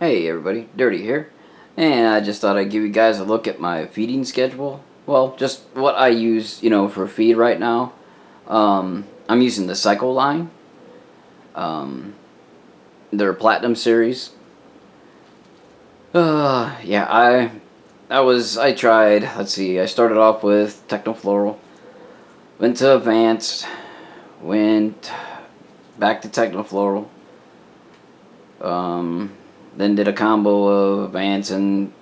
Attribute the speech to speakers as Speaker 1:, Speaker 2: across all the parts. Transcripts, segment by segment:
Speaker 1: Hey everybody, Dirty here, and I just thought I'd give you guys a look at my feeding schedule. Well, just what I use, for feed right now. I'm using the Cyco line, their Platinum series. Yeah, I tried. Let's see, I started off with Technofloral, went to Advanced, went back to Technofloral. Then did a combo of Advance and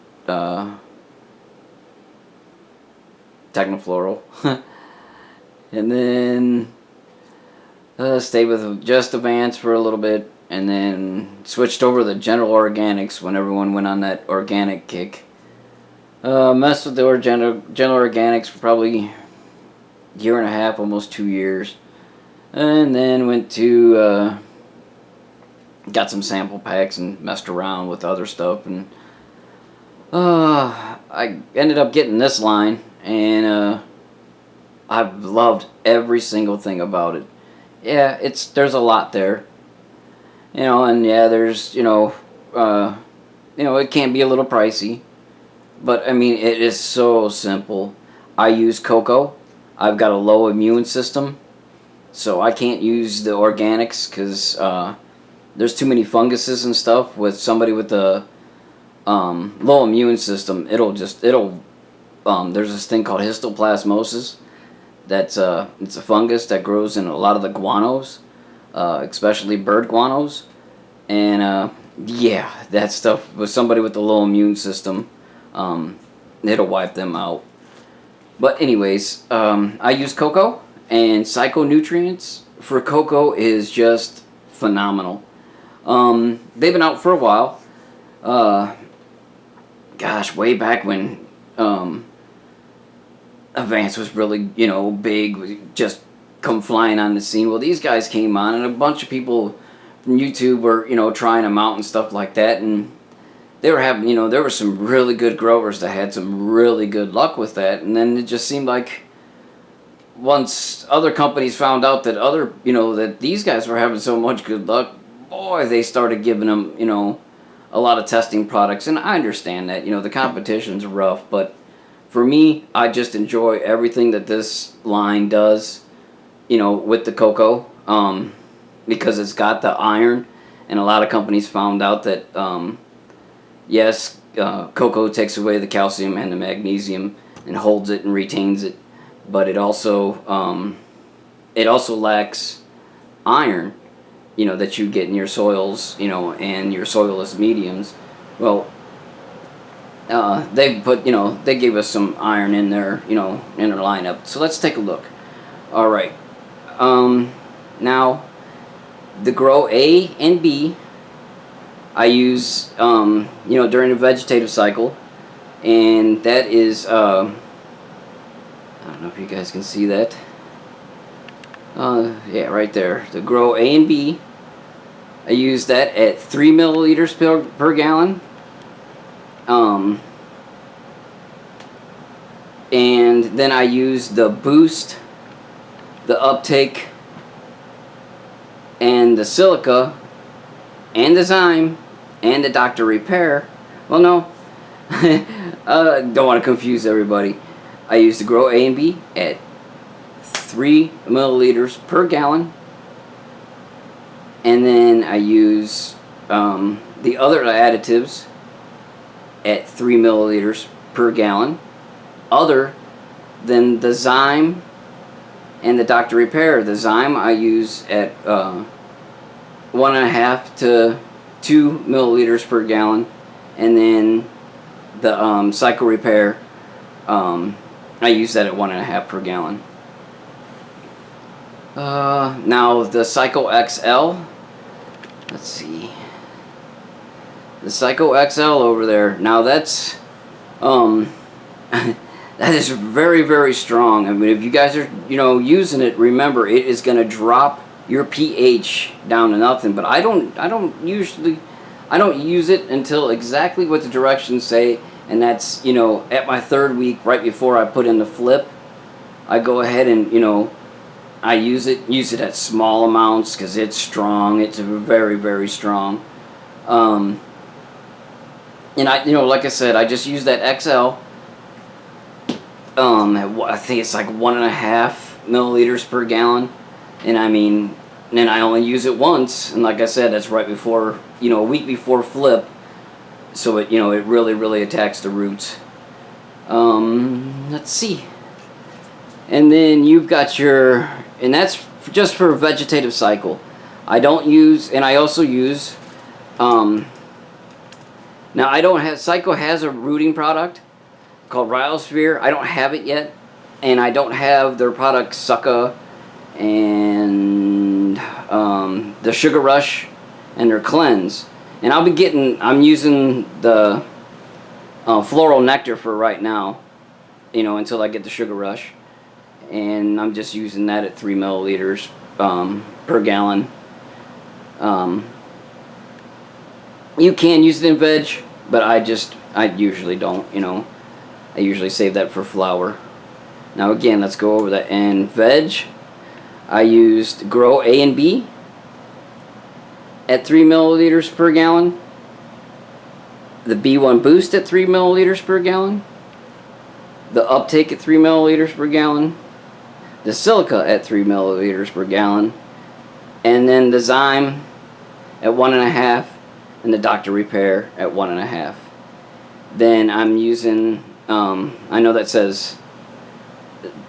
Speaker 1: Technofloral. And then stayed with just Advance for a little bit, and then switched over to the General Organics when everyone went on that organic kick. Messed with the General Organics for probably a year and a half, almost 2 years. And then went to got some sample packs and messed around with other stuff, and I ended up getting this line, and I've loved every single thing about it. Yeah, there's a lot there, and yeah, there's it can be a little pricey, but I mean it is so simple. I use cocoa. I've got a low immune system, so I can't use the organics because there's too many funguses and stuff. With somebody with a low immune system, there's this thing called histoplasmosis. It's a fungus that grows in a lot of the guanos, especially bird guanos, and yeah, that stuff with somebody with a low immune system, it'll wipe them out. But anyways, I use cocoa, and Cyco Nutrients for cocoa is just phenomenal. They've been out for a while. Gosh, way back when Advance was really, big, just come flying on the scene. Well, these guys came on, and a bunch of people from YouTube were, trying them out and stuff like that, and they were having, there were some really good growers that had some really good luck with that, and then it just seemed like once other companies found out that that these guys were having so much good luck, boy, they started giving them, a lot of testing products. And I understand that, the competition's rough, but for me, I just enjoy everything that this line does, with the cocoa, because it's got the iron, and a lot of companies found out that, yes, cocoa takes away the calcium and the magnesium and holds it and retains it, but it also lacks iron, that you get in your soils, and your soilless mediums. Well, they gave us some iron in there, in our lineup. So let's take a look. All right. Now, the Grow A and B, I use, during the vegetative cycle, and that is, I don't know if you guys can see that. Yeah, right there. The Grow A and B. I use that at 3 milliliters per gallon. And then I use the Boost, the Uptake, and the Silica, and the Zyme, and the Dr.Repair. Well, no, don't want to confuse everybody. I use the Grow A and B at 3 milliliters per gallon, and then I use the other additives at 3 milliliters per gallon, other than the Zyme and the Dr.Repair. The Zyme I use at 1.5 to 2 milliliters per gallon, and then the Cyco Repair, I use that at 1.5 per gallon. Now the Cyco XL, let's see, the Cyco XL over there, now that's, that is very, very strong. I mean, if you guys are, using it, remember, it is going to drop your pH down to nothing, but I don't use it until exactly what the directions say, and that's, at my 3rd week, right before I put in the flip, I go ahead and, I use it at small amounts because it's strong. It's very, very strong. And like I said, I just use that XL. I think it's like 1.5 milliliters per gallon, and then I only use it once, and like I said, that's right before, a week before flip, so it really attacks the roots. Let's see. And then you've got and that's just for vegetative cycle. I don't use, and I also use, now I don't have, Cyco has a rooting product called Riosphere. I don't have it yet, and I don't have their product Succa and the Sugar Rush and their Cleanse. And I'm using the Floral Nectar for right now, until I get the Sugar Rush. And I'm just using that at 3 milliliters per gallon. You can use it in veg, but I usually don't, I usually save that for flour. Now again, let's go over that. And veg, I used Grow A and B at 3 milliliters per gallon. The B1 Boost at 3 milliliters per gallon. The Uptake at 3 milliliters per gallon. The Silica at 3 milliliters per gallon. And then the Zyme at 1.5. And the Dr.Repair at 1.5. Then I'm using, I know that says,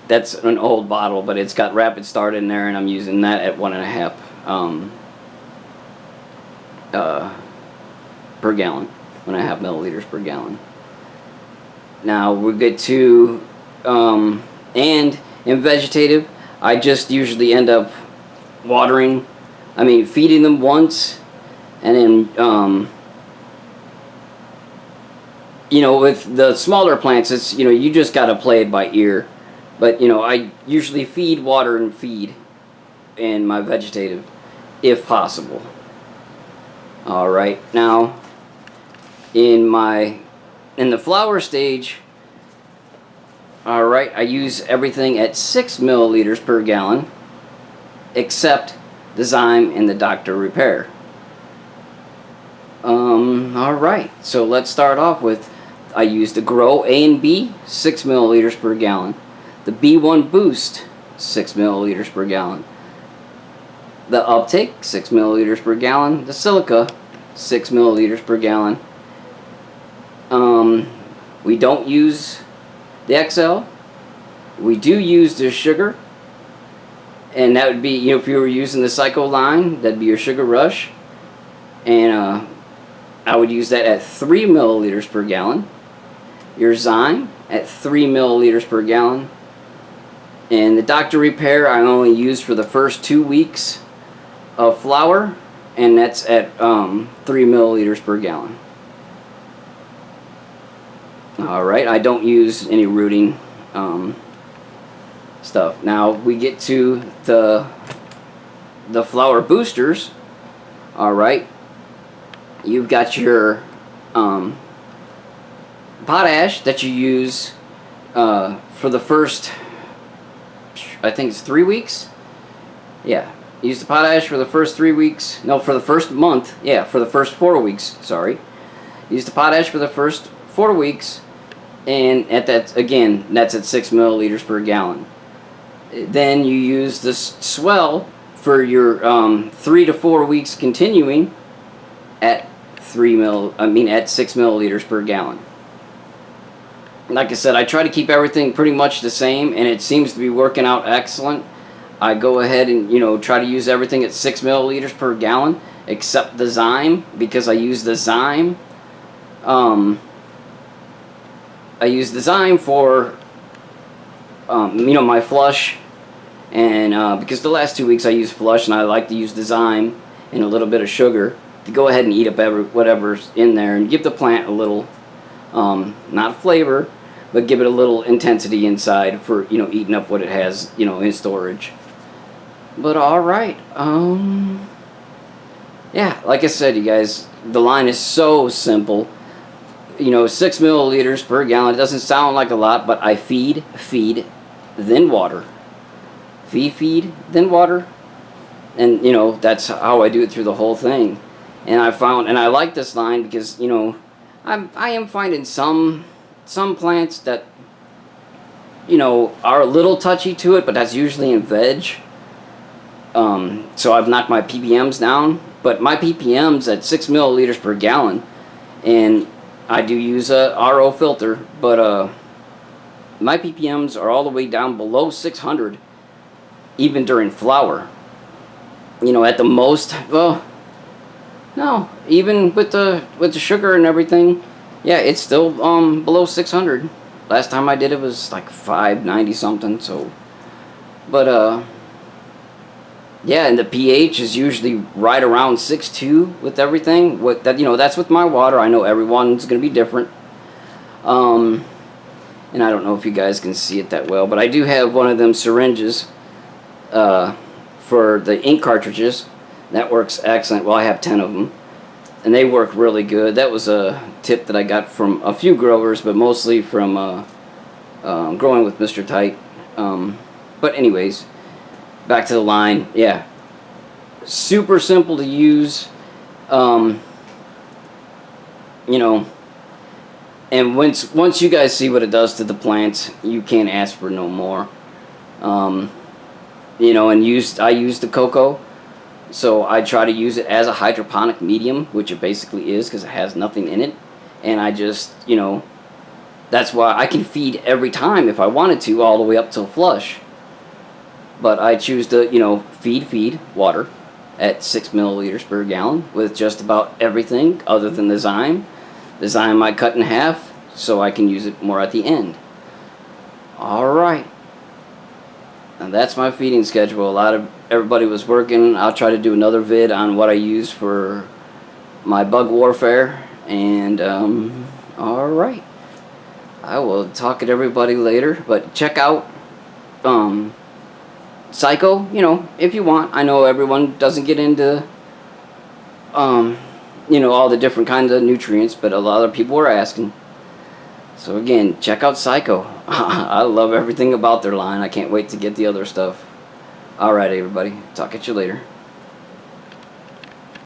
Speaker 1: that's an old bottle, but it's got Rapid Start in there, and I'm using that at 1.5 per gallon, 1.5 milliliters per gallon. Now we get to, and in vegetative, I just usually end up feeding them once, and then, with the smaller plants, it's, you just got to play it by ear. But, I usually feed, water, and feed in my vegetative, if possible. Alright, now, in the flower stage, alright, I use everything at 6 milliliters per gallon, except the Zyme and the Dr.Repair. Alright, so let's start off with, I use the Grow A and B, 6 milliliters per gallon. The B1 Boost, 6 milliliters per gallon. The Uptake, 6 milliliters per gallon. The Silica, 6 milliliters per gallon. We don't use the XL. We do use the sugar. And that would be, if you were using the Cyco line, that'd be your Sugar Rush. And I would use that at 3 milliliters per gallon. Your Zyme at 3 milliliters per gallon. And the Dr.Repair I only use for the first 2 weeks of flour, and that's at 3 milliliters per gallon. Alright, I don't use any rooting stuff. Now we get to the flour boosters. Alright, you've got your potash that you use for the first, I think it's 3 weeks. Yeah, use the potash for the first 3 weeks. No, for the first month. Yeah, for the first 4 weeks. Sorry. Use the potash for the first 4 weeks, and that's at 6 milliliters per gallon. Then you use the swell for your 3 to 4 weeks continuing at 6 milliliters per gallon. Like I said, I try to keep everything pretty much the same, and it seems to be working out excellent. I go ahead and try to use everything at 6 milliliters per gallon, except the Zyme, because I use the Zyme. I use the Zyme for my flush, and because the last 2 weeks I use flush, and I like to use the Zyme and a little bit of sugar to go ahead and eat up whatever's in there and give the plant a little, not flavor, but give it a little intensity inside for eating up what it has in storage. But alright, yeah, like I said, you guys, the line is so simple. 6 milliliters per gallon. It doesn't sound like a lot, but I feed, then water. Feed, then water. And, that's how I do it through the whole thing. And I like this line because, I am finding some plants that, you know, are a little touchy to it, but that's usually in veg. So I've knocked my ppms down, but my ppms at 6 milliliters per gallon, and I do use a RO filter, but my ppms are all the way down below 600, even during flower. You know, at the most, well, no, even with the sugar and everything, yeah, it's still below 600. Last time I did it was like 590 something. So, but yeah, and the pH is usually right around 6.2 with everything. With that, you know, that's with my water. I know everyone's gonna be different. And I don't know if you guys can see it that well, but I do have one of them syringes for the ink cartridges. That works excellent. Well, I have 10 of them, and they work really good. That was a tip that I got from a few growers, but mostly from growing with Mr. Tight. But anyways, back to the line. Yeah, super simple to use. You know, and once you guys see what it does to the plants, you can't ask for no more. You know, and I use the cocoa. So I try to use it as a hydroponic medium, which it basically is, because it has nothing in it. And I just, you know, that's why I can feed every time if I wanted to, all the way up till flush. But I choose to, you know, feed water at 6 milliliters per gallon with just about everything other than the Zyme. The Zyme I cut in half so I can use it more at the end. Alright. And that's my feeding schedule. Everybody was working. I'll try to do another vid on what I use for my bug warfare. And alright, I will talk to everybody later, but check out Cyco, you know, if you want. I know everyone doesn't get into you know, all the different kinds of nutrients, but a lot of people are asking. So again, check out Cyco. I love everything about their line. I can't wait to get the other stuff. Alright, everybody. Talk at you later.